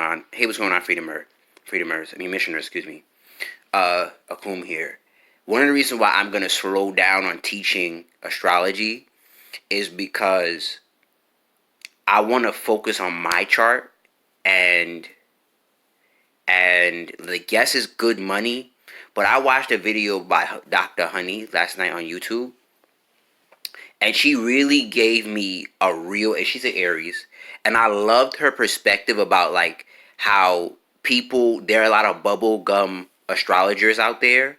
on? Hey, what's going on, missioners, excuse me. Akum here. One of the reasons why I'm gonna slow down on teaching astrology is because I want to focus on my chart, and the guess is good money. But I watched a video by Dr. Honey last night on YouTube, and she really gave me a real, and she's an Aries, and I loved her perspective about like how people, there are a lot of bubblegum astrologers out there,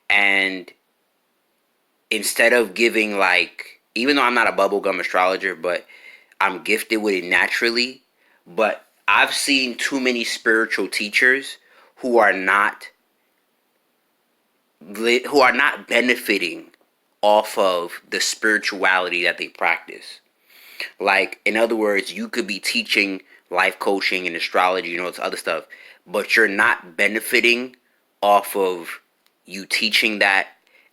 and instead of giving like, even though I'm not a bubblegum astrologer, but I'm gifted with it naturally, but I've seen too many spiritual teachers who are not benefiting off of the spirituality that they practice. Like, in other words, you could be teaching life coaching and astrology, this other stuff, but you're not benefiting off of you teaching that.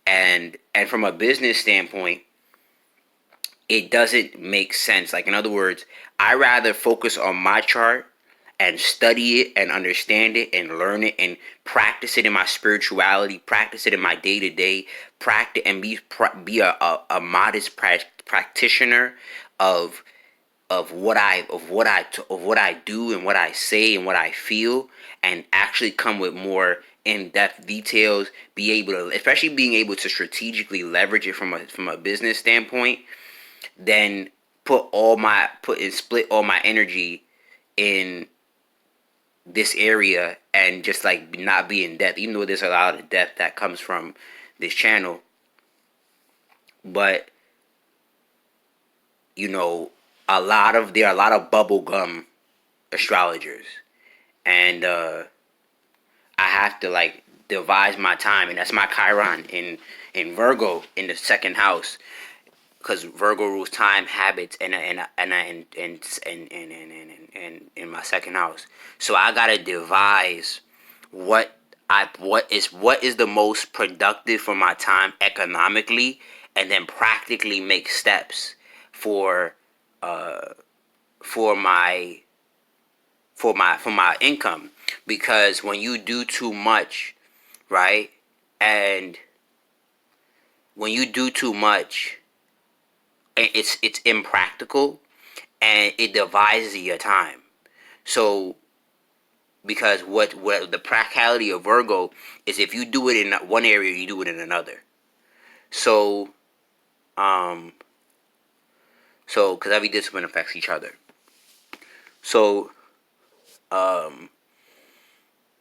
And from a business standpoint, it doesn't make sense. Like, in other words, I rather focus on my chart and study it and understand it and learn it and practice it in my spirituality, practice it in my day to day, practice and be a modest practitioner of what I do and what I say and what I feel, and actually come with more in-depth details. Be able to, especially being able to strategically leverage it from a business standpoint, then split all my energy in this area and just like not be in depth, even though there's a lot of depth that comes from this channel. But there are a lot of bubblegum astrologers, and I have to like devise my time, and that's my chiron in Virgo in the second house, because Virgo rules time, habits, and in my second house. So I gotta devise what what is the most productive for my time economically, and then practically make steps for for my for my income. Because when you do too much, right, and when you do too much, it's impractical, and it divides your time. So because what the practicality of Virgo is, if you do it in one area, you do it in another. So because every discipline affects each other. So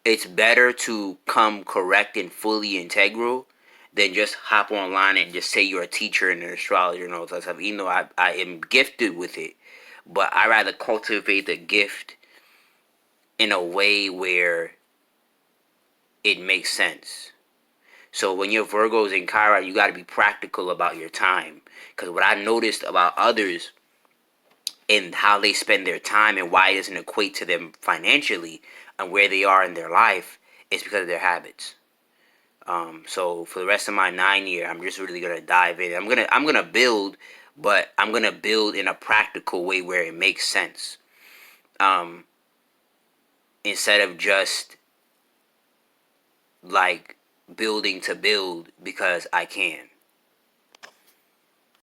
it's better to come correct and fully integral than just hop online and just say you're a teacher and an astrologer and all that stuff. Even though I am gifted with it, but I rather cultivate the gift in a way where it makes sense. So when you're Virgos in Chiron, you got to be practical about your time. Because what I noticed about others and how they spend their time and why it doesn't equate to them financially and where they are in their life is because of their habits. So for the rest of my 9 year, I'm just really gonna dive in. I'm gonna build, but I'm gonna build in a practical way where it makes sense. Instead of just like building to build because I can.